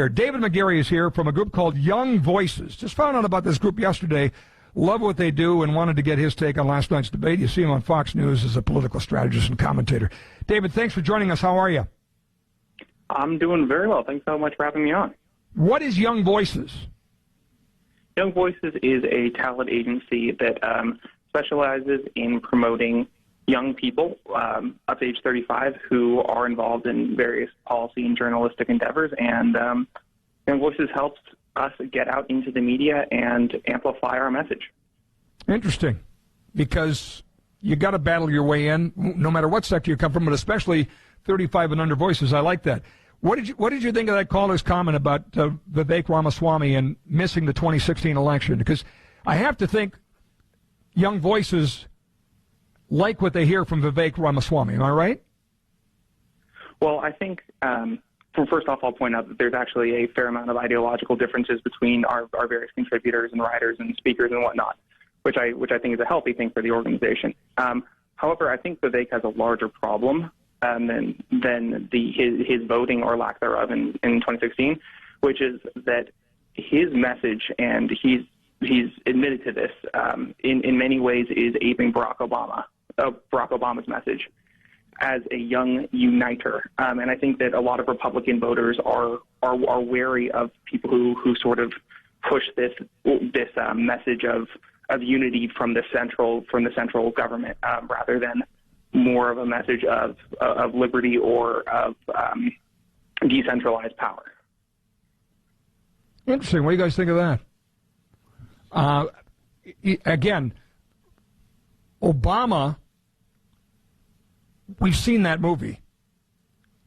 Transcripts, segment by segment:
David McGarry is here from a group called Young Voices. Just found out about this group yesterday. Love what they do and wanted to get his take on last night's debate. You see him on Fox News as a political strategist and commentator. David, thanks for joining us. How are you? I'm doing very well. Thanks so much for having me on. What is Young Voices? Young Voices is a talent agency that specializes in promoting young people up to age 35 who are involved in various policy and journalistic endeavors. And Young Voices helps us get out into the media and amplify our message. Interesting, because you got to battle your way in, no matter what sector you come from, but especially 35 and under voices. I like that. What did you think of that caller's comment about Vivek Ramaswamy and missing the 2016 election? Because I have to think Young Voices like what they hear from Vivek Ramaswamy. Am I right? Well, I think, first off, I'll point out that there's actually a fair amount of ideological differences between our various contributors and writers and speakers and whatnot, which I think is a healthy thing for the organization. However, I think Vivek has a larger problem than his voting or lack thereof in 2016, which is that his message, and he's admitted to this, in many ways is aping Barack Obama's message as a young uniter. And I think that a lot of Republican voters are wary of people who sort of push this message of unity from the central government rather than more of a message of liberty or of decentralized power. Interesting. What do you guys think of that? Again, Obama, we've seen that movie.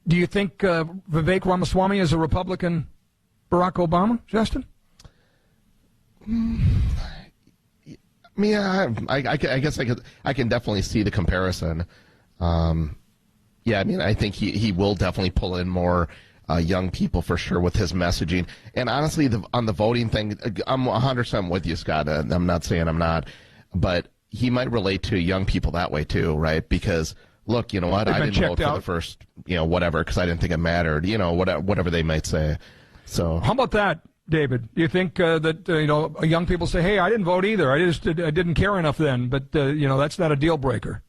Do you think Vivek Ramaswamy is a Republican Barack Obama, Justin? Yeah, I guess I can definitely see the comparison. Yeah, I mean, I think he will definitely pull in more young people for sure with his messaging. And honestly, on the voting thing, I'm 100% with you, Scott. I'm not saying I'm not, but he might relate to young people that way too, right? Because look, you know what? I didn't vote for the first, whatever, because I didn't think it mattered. Whatever they might say. So how about that, David? Do you think that young people say, "Hey, I didn't vote either. I didn't care enough then," but that's not a deal breaker.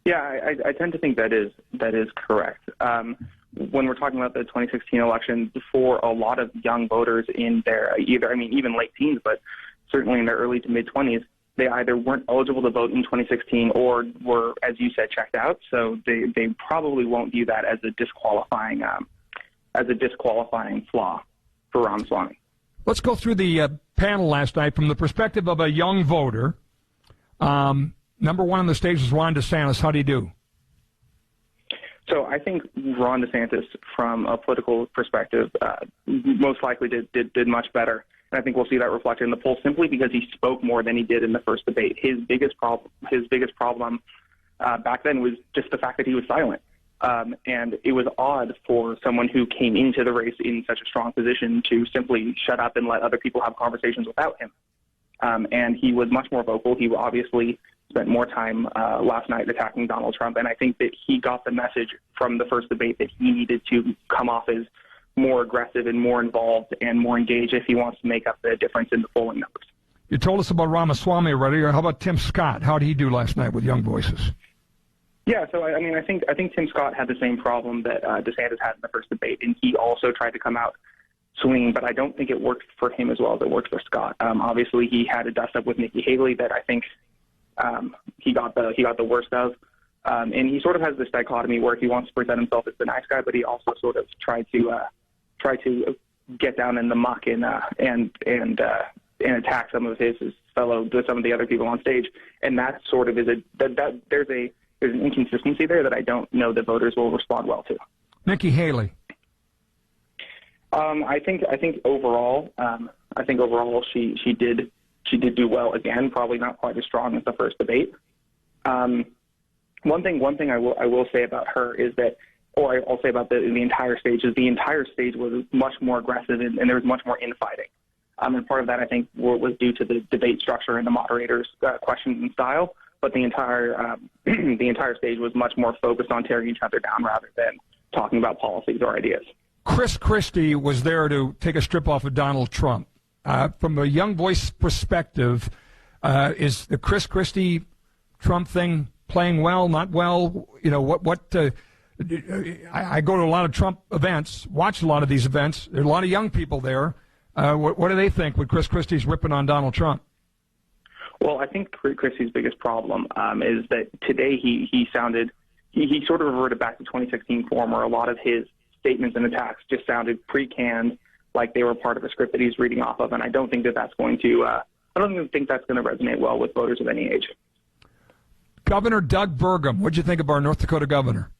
Yeah, I tend to think that is correct. When we're talking about the 2016 election, for a lot of young voters in their even late teens, but certainly in their early to mid 20s, they either weren't eligible to vote in 2016 or were, as you said, checked out. So they probably won't view that as a disqualifying flaw for Ramaswamy. Let's go through the panel last night from the perspective of a young voter. Number one on the stage is Ron DeSantis. How do you do? So I think Ron DeSantis, from a political perspective, most likely did much better. And I think we'll see that reflected in the poll simply because he spoke more than he did in the first debate. His biggest problem back then was just the fact that he was silent. And it was odd for someone who came into the race in such a strong position to simply shut up and let other people have conversations without him. And he was much more vocal. He obviously spent more time last night attacking Donald Trump. And I think that he got the message from the first debate that he needed to come off as more aggressive and more involved and more engaged if he wants to make up the difference in the polling numbers. You told us about Ramaswamy already. How about Tim Scott? How did he do last night with Young Voices? Yeah, so I think Tim Scott had the same problem that DeSantis had in the first debate, and he also tried to come out swinging, but I don't think it worked for him as well as it worked for Scott. Obviously, he had a dust-up with Nikki Haley that I think he got the worst of, and he sort of has this dichotomy where he wants to present himself as the nice guy, but he also sort of tried to get down in the muck and attack some of some of the other people on stage, and that sort of there's an inconsistency there that I don't know that voters will respond well to. Nikki Haley. I think overall she did do well again. Probably not quite as strong as the first debate. One thing I will say about her is that, or I'll say about the entire stage, is the entire stage was much more aggressive and there was much more infighting. And part of that I think was due to the debate structure and the moderators' questions and style. But the entire stage was much more focused on tearing each other down rather than talking about policies or ideas. Chris Christie was there to take a strip off of Donald Trump. From a young voice perspective, is the Chris Christie Trump thing playing well, not well? You know, I go to a lot of Trump events, watch a lot of these events. There are a lot of young people there. What do they think when Chris Christie's ripping on Donald Trump? Well, I think Christie's biggest problem is that today he sort of reverted back to 2016 form, where a lot of his statements and attacks just sounded pre-canned, like they were part of a script that he's reading off of, and I don't think that's going to resonate well with voters of any age. Governor Doug Burgum, what'd you think of our North Dakota governor?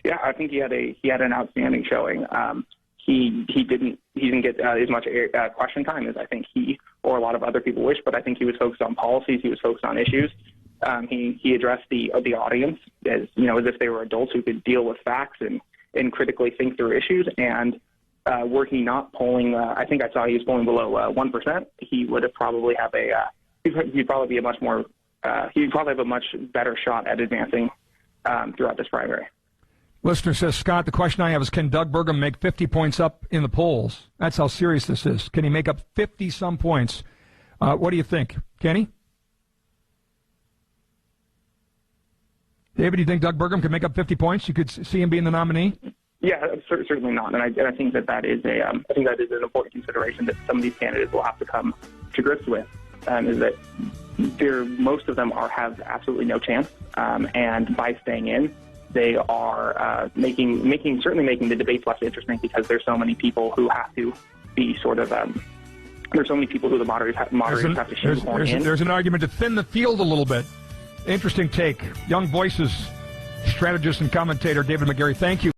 Yeah, I think he had an outstanding showing. He didn't get as much question time as I think he or a lot of other people wish, but I think he was focused on policies. He was focused on issues. He addressed the audience as if they were adults who could deal with facts and critically think through issues. And were he not polling, I think I saw he was polling below 1%. He would have probably have he'd probably have a much better shot at advancing throughout this primary. Listener says, Scott, the question I have is, can Doug Burgum make 50 points up in the polls? That's how serious this is. Can he make up 50-some points? What do you think? Can he? David, do you think Doug Burgum can make up 50 points? You could see him being the nominee? Yeah, certainly not. And I think that is an important consideration that some of these candidates will have to come to grips with, is that most of them have absolutely no chance. And by staying in, they are making the debates less interesting, because there's so many people who have to be sort of there's so many people who the moderators have to shoehorn in. There's an argument to thin the field a little bit. Interesting take. Young Voices strategist and commentator David McGarry, thank you.